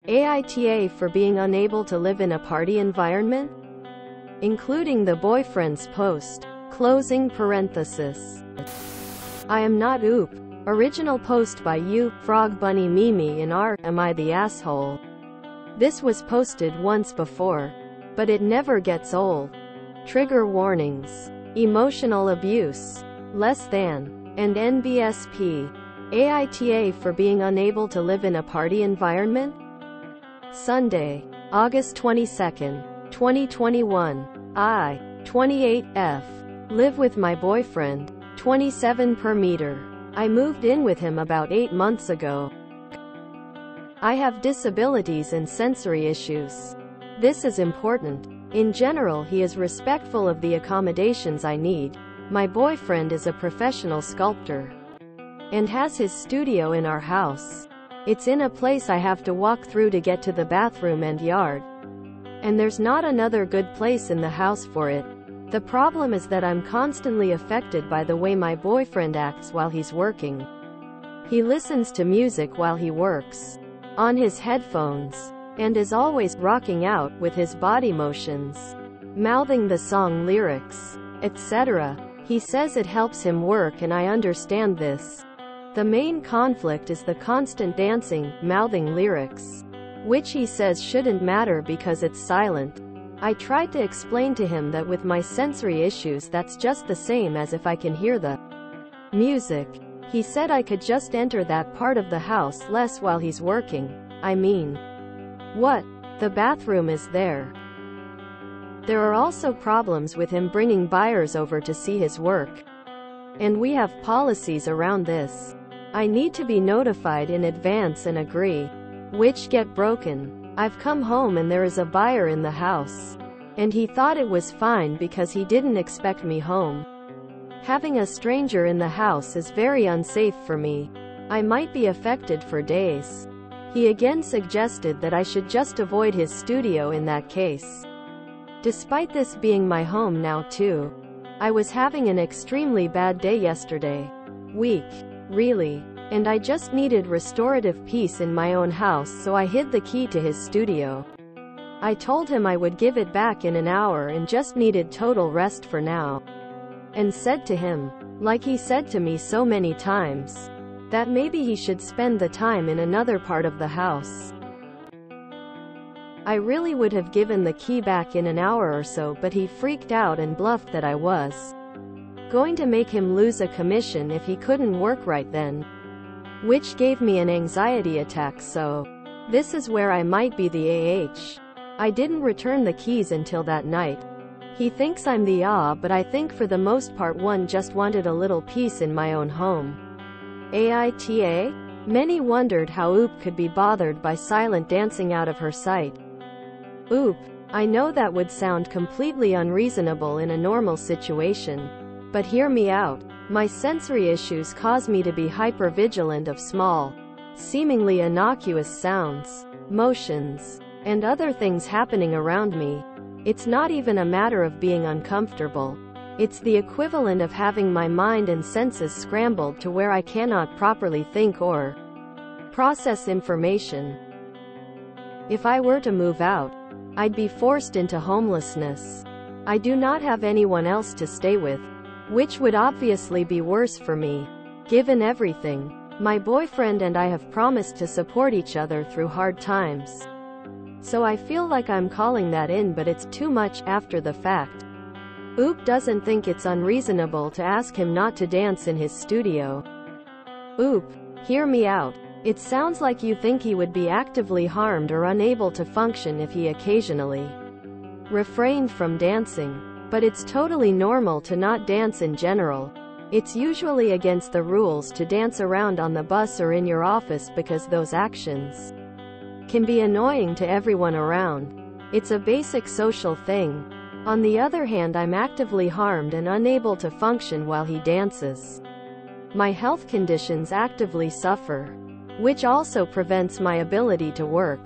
AITA for being unable to live in a party environment? Including the boyfriend's post. Closing parenthesis. I am not Oop. Original post by you, Frog Bunny Mimi in R. Am I the Asshole? This was posted once before. But it never gets old. Trigger warnings. Emotional abuse. Less than. And NBSP. AITA for being unable to live in a party environment? Sunday, August 22, 2021. I, 28F. Live with my boyfriend, 27 per meter. I moved in with him about 8 months ago. I have disabilities and sensory issues. This is important. In general, he is respectful of the accommodations I need. My boyfriend is a professional sculptor and has his studio in our house. It's in a place I have to walk through to get to the bathroom and yard. And there's not another good place in the house for it. The problem is that I'm constantly affected by the way my boyfriend acts while he's working. He listens to music while he works, on his headphones, and is always rocking out with his body motions, mouthing the song lyrics, etc. He says it helps him work, and I understand this. The main conflict is the constant dancing, mouthing lyrics, which he says shouldn't matter because it's silent. I tried to explain to him that with my sensory issues that's just the same as if I can hear the music. He said I could just enter that part of the house less while he's working. I mean, what? The bathroom is there. There are also problems with him bringing buyers over to see his work. And we have policies around this. I need to be notified in advance and agree, which get broken. I've come home and there is a buyer in the house. And he thought it was fine because he didn't expect me home. Having a stranger in the house is very unsafe for me. I might be affected for days. He again suggested that I should just avoid his studio in that case. Despite this being my home now too, I was having an extremely bad day yesterday. Weak. Really. And I just needed restorative peace in my own house, so I hid the key to his studio. I told him I would give it back in an hour and just needed total rest for now. And said to him, like he said to me so many times, that maybe he should spend the time in another part of the house. I really would have given the key back in an hour or so, but he freaked out and bluffed that I was going to make him lose a commission if he couldn't work right then, which gave me an anxiety attack. So this is where I might be the AH. I didn't return the keys until that night. He thinks I'm the but I think for the most part one just wanted a little peace in my own home. AITA? Many wondered how Oop could be bothered by silent dancing out of her sight. Oop, I know that would sound completely unreasonable in a normal situation. But hear me out. My sensory issues cause me to be hypervigilant of small, seemingly innocuous sounds, motions, and other things happening around me. It's not even a matter of being uncomfortable. It's the equivalent of having my mind and senses scrambled to where I cannot properly think or process information. If I were to move out, I'd be forced into homelessness. I do not have anyone else to stay with, which would obviously be worse for me, given everything. My boyfriend and I have promised to support each other through hard times. So I feel like I'm calling that in, but it's too much after the fact. Oop doesn't think it's unreasonable to ask him not to dance in his studio. Oop, hear me out. It sounds like you think he would be actively harmed or unable to function if he occasionally refrained from dancing. But it's totally normal to not dance in general. It's usually against the rules to dance around on the bus or in your office because those actions can be annoying to everyone around. It's a basic social thing. On the other hand, I'm actively harmed and unable to function while he dances. My health conditions actively suffer, which also prevents my ability to work,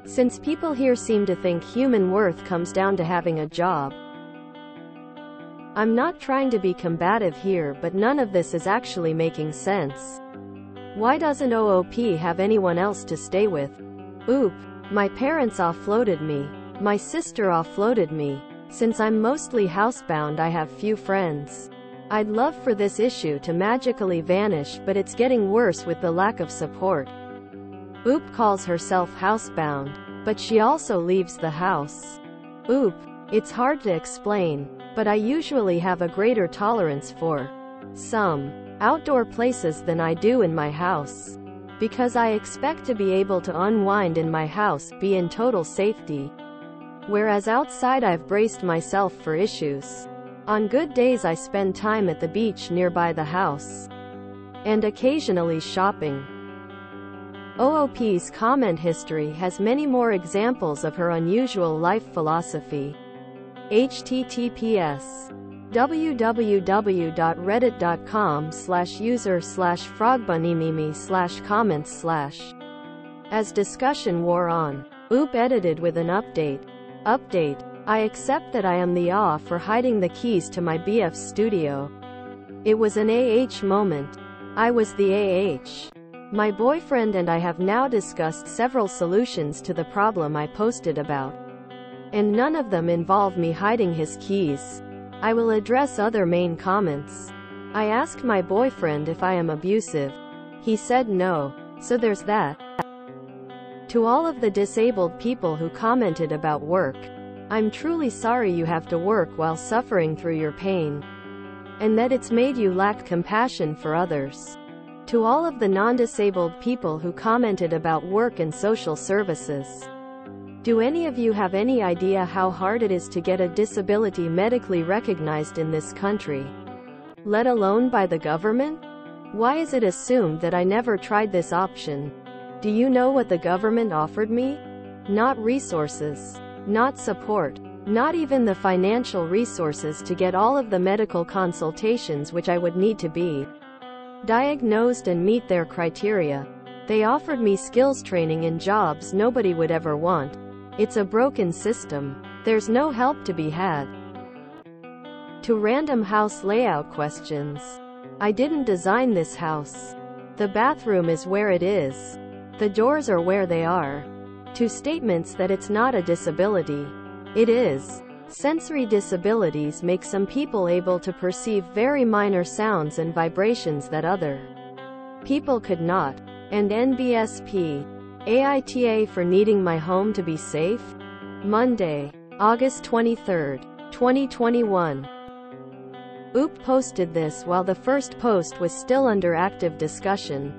since people here seem to think human worth comes down to having a job. I'm not trying to be combative here, but none of this is actually making sense. Why doesn't OOP have anyone else to stay with? Oop, My parents offloaded me. My sister offloaded me. Since I'm mostly housebound, I have few friends. I'd love for this issue to magically vanish, but it's getting worse with the lack of support. Oop calls herself housebound, but she also leaves the house. Oop. It's hard to explain, but I usually have a greater tolerance for some outdoor places than I do in my house. Because I expect to be able to unwind in my house, be in total safety. Whereas outside I've braced myself for issues. On good days I spend time at the beach nearby the house. And occasionally shopping. OOP's comment history has many more examples of her unusual life philosophy. https://www.reddit.com/user/frogbunnyMimi/comments/. As discussion wore on, Oop edited with an update. I accept that I am the AH for hiding the keys to my BF's studio. It was an AH moment. I was the AH. My boyfriend and I have now discussed several solutions to the problem I posted about. And none of them involve me hiding his keys. I will address other main comments. I asked my boyfriend if I am abusive. He said no. So there's that. To all of the disabled people who commented about work, I'm truly sorry you have to work while suffering through your pain. And that it's made you lack compassion for others. To all of the non-disabled people who commented about work and social services. Do any of you have any idea how hard it is to get a disability medically recognized in this country? Let alone by the government? Why is it assumed that I never tried this option? Do you know what the government offered me? Not resources. Not support. Not even the financial resources to get all of the medical consultations which I would need to be diagnosed and meet their criteria. They offered me skills training in jobs nobody would ever want. It's a broken system. There's no help to be had. To random house layout questions. I didn't design this house. The bathroom is where it is. The doors are where they are. To statements that it's not a disability. It is. Sensory disabilities make some people able to perceive very minor sounds and vibrations that other people could not. And NBSP. AITA for needing my home to be safe? Monday, August 23, 2021. Oop posted this while the first post was still under active discussion.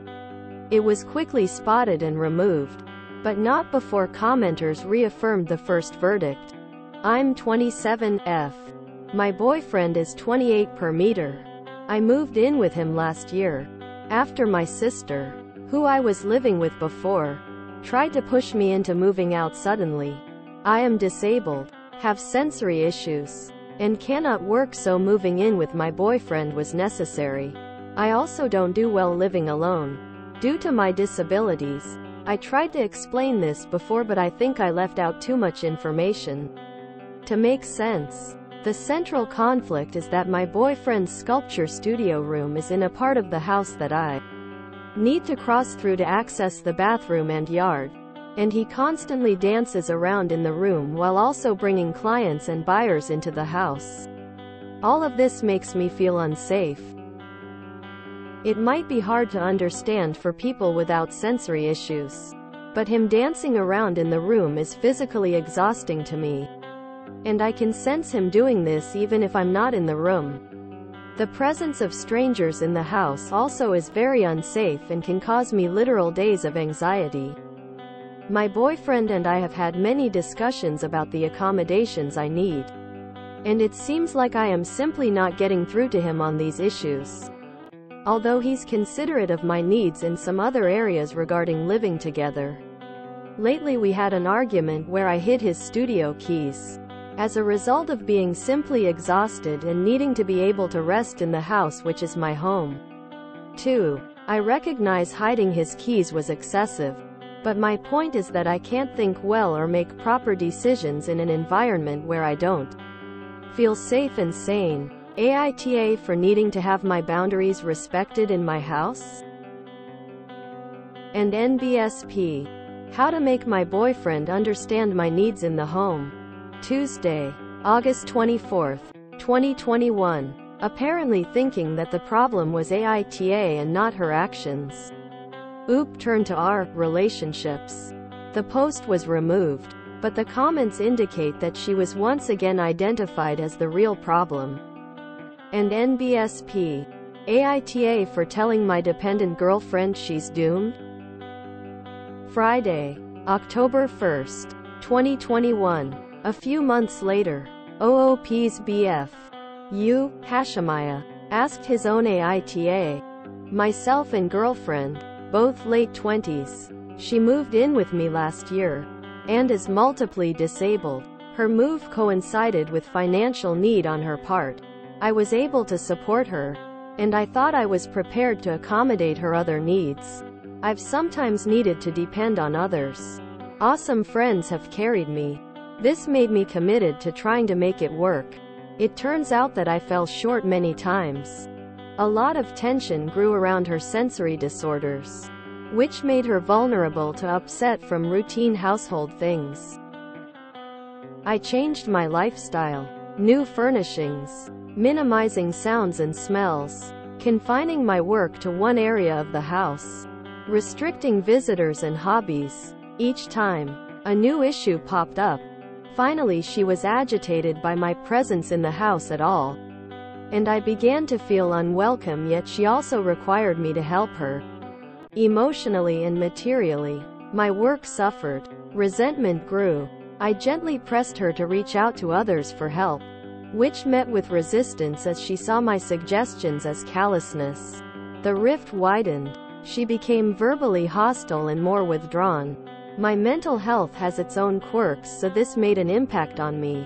It was quickly spotted and removed. But not before commenters reaffirmed the first verdict. I'm 27F. My boyfriend is 28 per meter. I moved in with him last year. After my sister, who I was living with before, tried to push me into moving out suddenly. I am disabled, have sensory issues, and cannot work, so moving in with my boyfriend was necessary. I also don't do well living alone. Due to my disabilities, I tried to explain this before, but I think I left out too much information. To make sense, the central conflict is that my boyfriend's sculpture studio room is in a part of the house that I need to cross through to access the bathroom and yard. And he constantly dances around in the room while also bringing clients and buyers into the house. All of this makes me feel unsafe. It might be hard to understand for people without sensory issues. But him dancing around in the room is physically exhausting to me. And I can sense him doing this even if I'm not in the room. The presence of strangers in the house also is very unsafe and can cause me literal days of anxiety. My boyfriend and I have had many discussions about the accommodations I need. And it seems like I am simply not getting through to him on these issues. Although he's considerate of my needs in some other areas regarding living together. Lately we had an argument where I hid his studio keys. As a result of being simply exhausted and needing to be able to rest in the house, which is my home. 2. I recognize hiding his keys was excessive. But my point is that I can't think well or make proper decisions in an environment where I don't feel safe and sane. AITA for needing to have my boundaries respected in my house? And NBSP. How to make my boyfriend understand my needs in the home. Tuesday, August 24th, 2021. Apparently thinking that the problem was AITA and not her actions. Oop turned to our relationships. The post was removed, but the comments indicate that she was once again identified as the real problem. And NBSP. AITA for telling my dependent girlfriend she's doomed? Friday, October 1st, 2021. A few months later, OOP's BF. Hashemiah, asked his own AITA. Myself and girlfriend, both late 20s. She moved in with me last year, and is multiply disabled. Her move coincided with financial need on her part. I was able to support her, and I thought I was prepared to accommodate her other needs. I've sometimes needed to depend on others. Awesome friends have carried me. This made me committed to trying to make it work. It turns out that I fell short many times. A lot of tension grew around her sensory disorders, which made her vulnerable to upset from routine household things. I changed my lifestyle. New furnishings, minimizing sounds and smells, confining my work to one area of the house, restricting visitors and hobbies. Each time a new issue popped up, finally she was agitated by my presence in the house at all, and I began to feel unwelcome, yet she also required me to help her. Emotionally and materially, my work suffered. Resentment grew. I gently pressed her to reach out to others for help, which met with resistance as she saw my suggestions as callousness. The rift widened. She became verbally hostile and more withdrawn. My mental health has its own quirks, so this made an impact on me.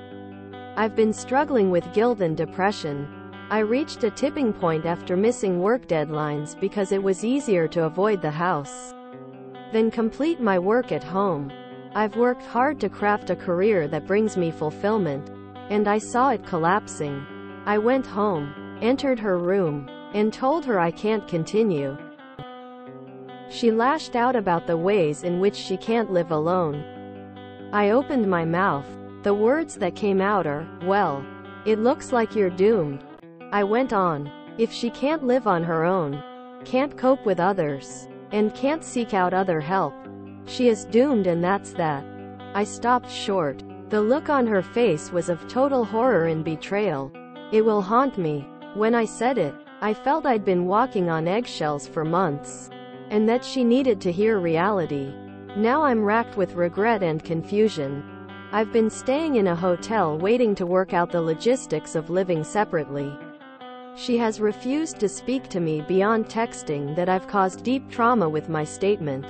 I've been struggling with guilt and depression. I reached a tipping point after missing work deadlines because it was easier to avoid the house than complete my work at home. I've worked hard to craft a career that brings me fulfillment, and I saw it collapsing. I went home, entered her room, and told her I can't continue. She lashed out about the ways in which she can't live alone. I opened my mouth. The words that came out are, "Well, it looks like you're doomed." I went on. If she can't live on her own, can't cope with others, and can't seek out other help, she is doomed, and that's that. I stopped short. The look on her face was of total horror and betrayal. It will haunt me. When I said it, I felt I'd been walking on eggshells for months, and that she needed to hear reality. Now I'm racked with regret and confusion. I've been staying in a hotel waiting to work out the logistics of living separately. She has refused to speak to me beyond texting that I've caused deep trauma with my statement.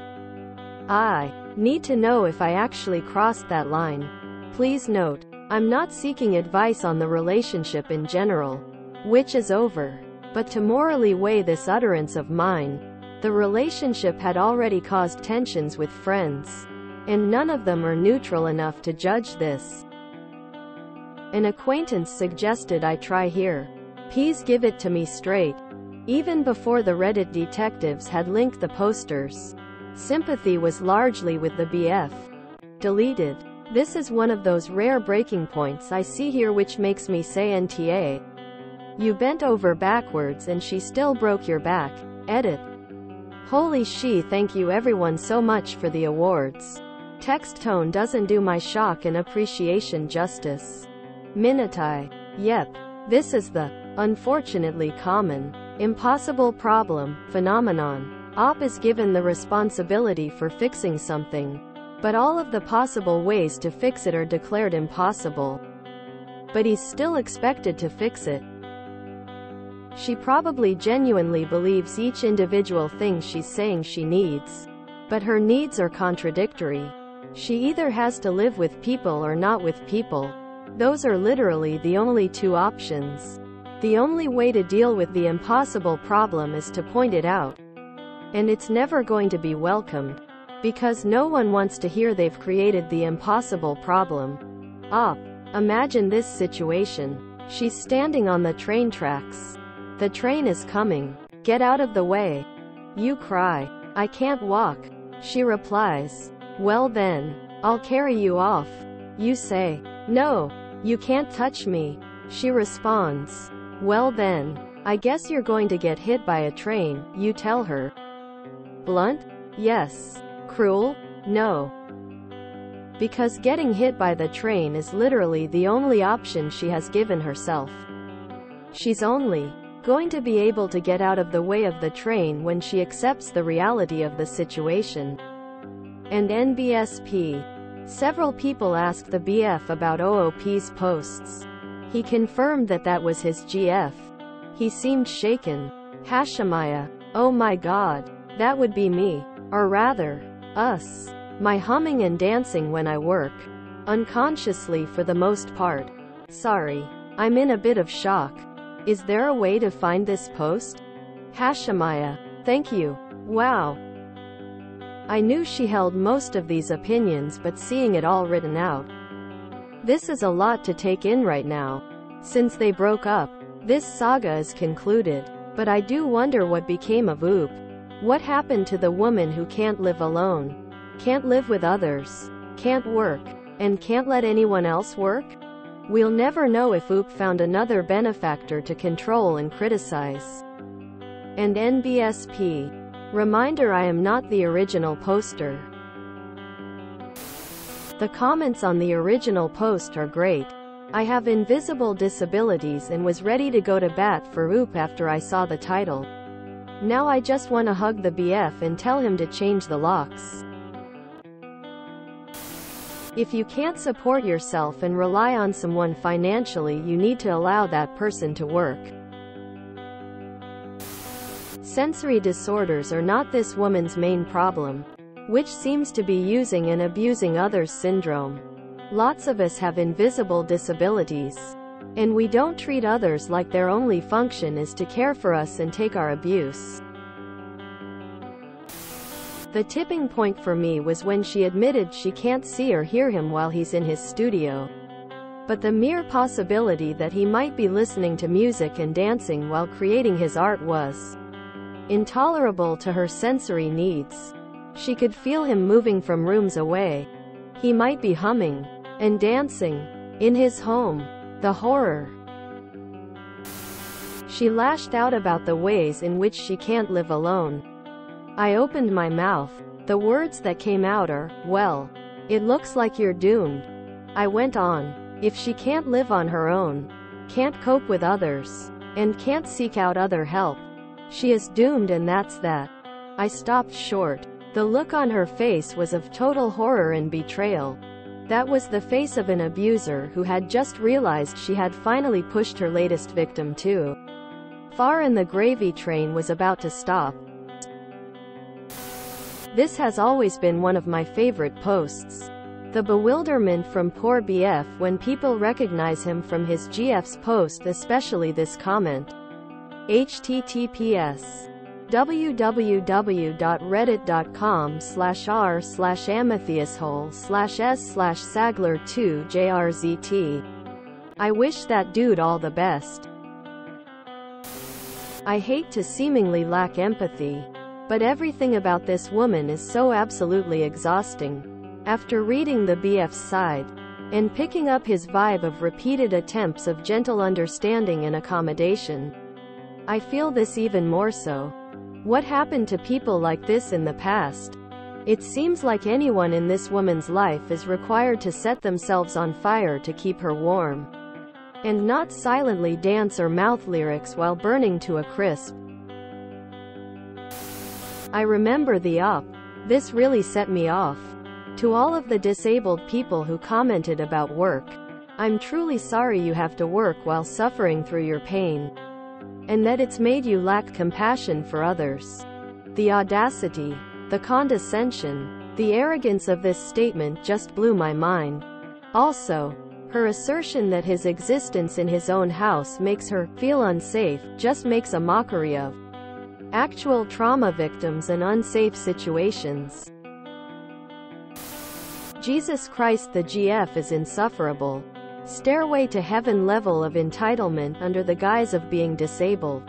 I need to know if I actually crossed that line. Please note, I'm not seeking advice on the relationship in general, which is over, but to morally weigh this utterance of mine. The relationship had already caused tensions with friends, and none of them are neutral enough to judge this. An acquaintance suggested I try here. Please give it to me straight. Even before the Reddit detectives had linked the posters, sympathy was largely with the BF. Deleted. This is one of those rare breaking points I see here, which makes me say NTA. You bent over backwards and she still broke your back. Edit. Holy she, thank you everyone so much for the awards. Text tone doesn't do my shock and appreciation justice. Minutai. Yep. This is the, unfortunately common, impossible problem, phenomenon. Op is given the responsibility for fixing something, but all of the possible ways to fix it are declared impossible. But he's still expected to fix it. She probably genuinely believes each individual thing she's saying she needs, but her needs are contradictory. She either has to live with people or not with people. Those are literally the only two options. The only way to deal with the impossible problem is to point it out. And it's never going to be welcomed, because no one wants to hear they've created the impossible problem. Op. Imagine this situation. She's standing on the train tracks. The train is coming. Get out of the way. You cry. I can't walk. She replies. Well then, I'll carry you off. You say, no, you can't touch me. She responds, well then, I guess you're going to get hit by a train, you tell her. Blunt? Yes. Cruel? No. Because getting hit by the train is literally the only option she has given herself. She's only going to be able to get out of the way of the train when she accepts the reality of the situation. And NBSP. Several people asked the BF about OOP's posts. He confirmed that that was his GF. He seemed shaken. Hashemaya. Oh my god. That would be me. Or rather, us. My humming and dancing when I work. Unconsciously for the most part. Sorry. I'm in a bit of shock. Is there a way to find this post? Hashemaya. Thank you. Wow. I knew she held most of these opinions, but seeing it all written out. This is a lot to take in right now. Since they broke up, this saga is concluded. But I do wonder what became of Oop. What happened to the woman who can't live alone? Can't live with others? Can't work? And can't let anyone else work? We'll never know if Oop found another benefactor to control and criticize. And NBSP. Reminder, I am not the original poster. The comments on the original post are great. I have invisible disabilities and was ready to go to bat for Oop after I saw the title. Now I just want to hug the BF and tell him to change the locks. If you can't support yourself and rely on someone financially, you need to allow that person to work. Sensory disorders are not this woman's main problem, which seems to be using and abusing others syndrome. Lots of us have invisible disabilities, and we don't treat others like their only function is to care for us and take our abuse. The tipping point for me was when she admitted she can't see or hear him while he's in his studio. But the mere possibility that he might be listening to music and dancing while creating his art was intolerable to her sensory needs. She could feel him moving from rooms away. He might be humming and dancing in his home. The horror. She lashed out about the ways in which she can't live alone. I opened my mouth. The words that came out are, well, it looks like you're doomed. I went on. If she can't live on her own, can't cope with others, and can't seek out other help, she is doomed, and that's that. I stopped short. The look on her face was of total horror and betrayal. That was the face of an abuser who had just realized she had finally pushed her latest victim too far and the gravy train was about to stop. This has always been one of my favorite posts. The bewilderment from poor BF when people recognize him from his GF's post, especially this comment. https://r/amethyshole/s/sagler2jrzt. I wish that dude all the best. I hate to seemingly lack empathy, but everything about this woman is so absolutely exhausting. After reading the BF's side, and picking up his vibe of repeated attempts of gentle understanding and accommodation, I feel this even more so. What happened to people like this in the past? It seems like anyone in this woman's life is required to set themselves on fire to keep her warm, and not silently dance or mouth lyrics while burning to a crisp. I remember the op. This really set me off. To all of the disabled people who commented about work, I'm truly sorry you have to work while suffering through your pain, and that it's made you lack compassion for others. The audacity, the condescension, the arrogance of this statement just blew my mind. Also, her assertion that his existence in his own house makes her feel unsafe just makes a mockery of actual trauma victims and unsafe situations. Jesus Christ, the GF is insufferable. Stairway to heaven level of entitlement under the guise of being disabled.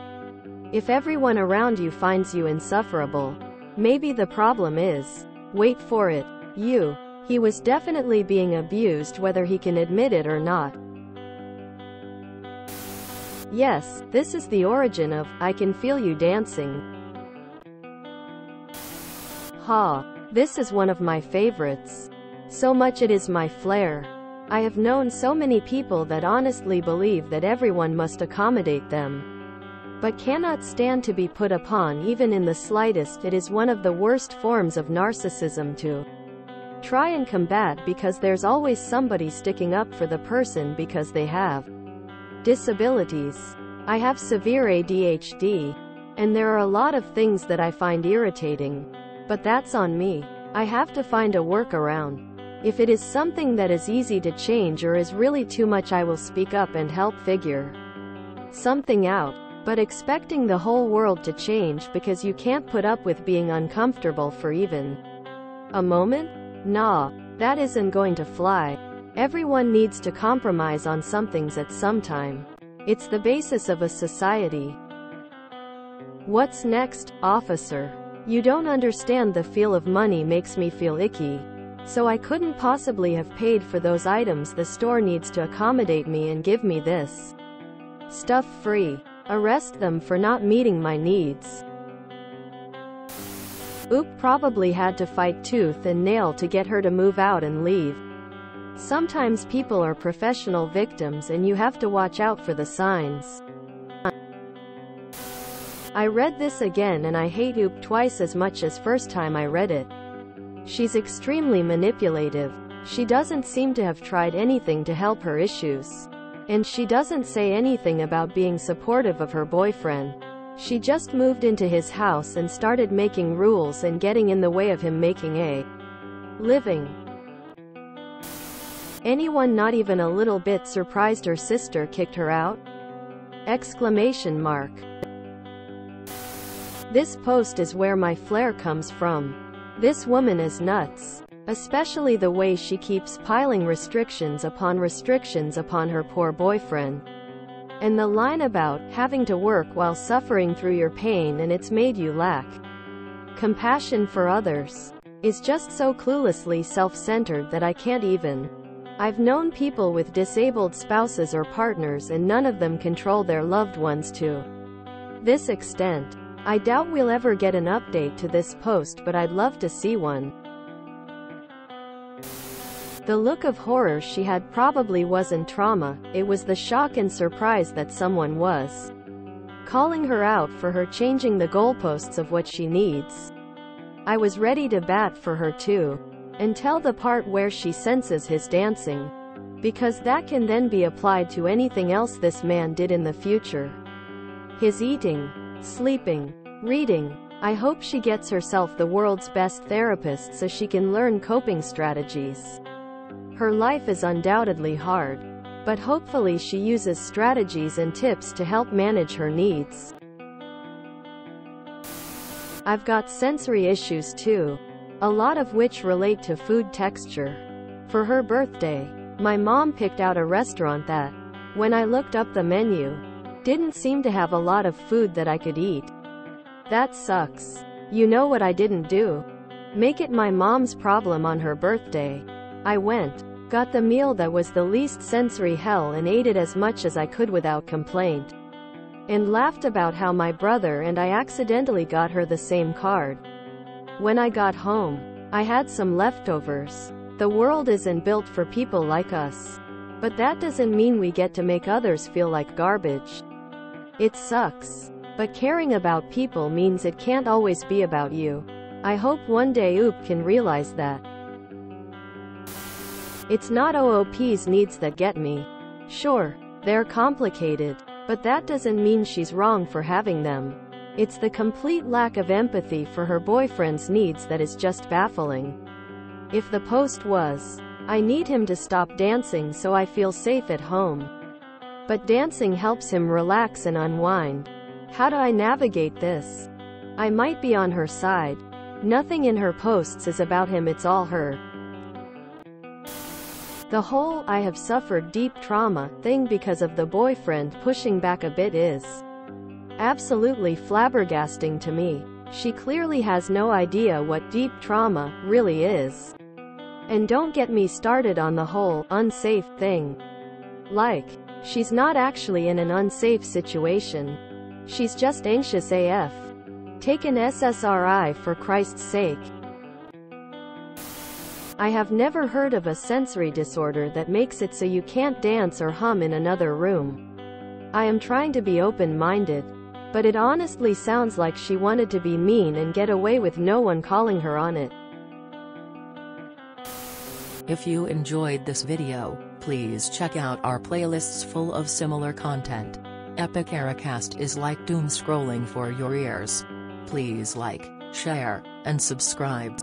If everyone around you finds you insufferable, maybe the problem is, wait for it, He was definitely being abused, whether he can admit it or not. Yes, this is the origin of "I Can Feel You Dancing." This is one of my favorites. So much it is my flair. I have known so many people that honestly believe that everyone must accommodate them, but cannot stand to be put upon even in the slightest. It is one of the worst forms of narcissism to try and combat, because there's always somebody sticking up for the person because they have disabilities. I have severe ADHD, and there are a lot of things that I find irritating, but that's on me. I have to find a workaround. If it is something that is easy to change or is really too much, I will speak up and help figure something out. But expecting the whole world to change because you can't put up with being uncomfortable for even a moment? Nah, that isn't going to fly. Everyone needs to compromise on some things at some time. It's the basis of a society. What's next, officer? You don't understand. The feel of money makes me feel icky. So I couldn't possibly have paid for those items. The store needs to accommodate me and give me this stuff free. Arrest them for not meeting my needs. Oop probably had to fight tooth and nail to get her to move out and leave. Sometimes people are professional victims and you have to watch out for the signs. I read this again and I hate Oop twice as much as first time I read it. She's extremely manipulative. She doesn't seem to have tried anything to help her issues. And she doesn't say anything about being supportive of her boyfriend. She just moved into his house and started making rules and getting in the way of him making a living. Anyone not even a little bit surprised her sister kicked her out? Exclamation mark. This post is where my flair comes from. This woman is nuts. Especially the way she keeps piling restrictions upon her poor boyfriend. And the line about having to work while suffering through your pain and it's made you lack compassion for others is just so cluelessly self-centered that I can't even. I've known people with disabled spouses or partners and none of them control their loved ones to this extent. I doubt we'll ever get an update to this post, but I'd love to see one. The look of horror she had probably wasn't trauma, it was the shock and surprise that someone was calling her out for her changing the goalposts of what she needs. I was ready to bat for her too. Until the part where she senses his dancing. Because that can then be applied to anything else this man did in the future. His eating, sleeping, reading. I hope she gets herself the world's best therapist so she can learn coping strategies. Her life is undoubtedly hard, but hopefully she uses strategies and tips to help manage her needs. I've got sensory issues too, a lot of which relate to food texture. For her birthday, my mom picked out a restaurant that, when I looked up the menu, didn't seem to have a lot of food that I could eat. That sucks. You know what I didn't do? Make it my mom's problem on her birthday. I went, got the meal that was the least sensory hell and ate it as much as I could without complaint. And laughed about how my brother and I accidentally got her the same card. When I got home, I had some leftovers. The world isn't built for people like us. But that doesn't mean we get to make others feel like garbage. It sucks. But caring about people means it can't always be about you. I hope one day Oop can realize that. It's not OOP's needs that get me. Sure, they're complicated, but that doesn't mean she's wrong for having them. It's the complete lack of empathy for her boyfriend's needs that is just baffling. If the post was, I need him to stop dancing so I feel safe at home. But dancing helps him relax and unwind. How do I navigate this? I might be on her side. Nothing in her posts is about him, it's all her. The whole "I have suffered deep trauma" thing because of the boyfriend pushing back a bit is absolutely flabbergasting to me. She clearly has no idea what deep trauma really is. And don't get me started on the whole unsafe thing. Like, she's not actually in an unsafe situation. She's just anxious AF. Take an SSRI for Christ's sake. I have never heard of a sensory disorder that makes it so you can't dance or hum in another room. I am trying to be open-minded, but it honestly sounds like she wanted to be mean and get away with no one calling her on it. If you enjoyed this video, please check out our playlists full of similar content. Epic Ericast is like doom scrolling for your ears. Please like, share, and subscribe.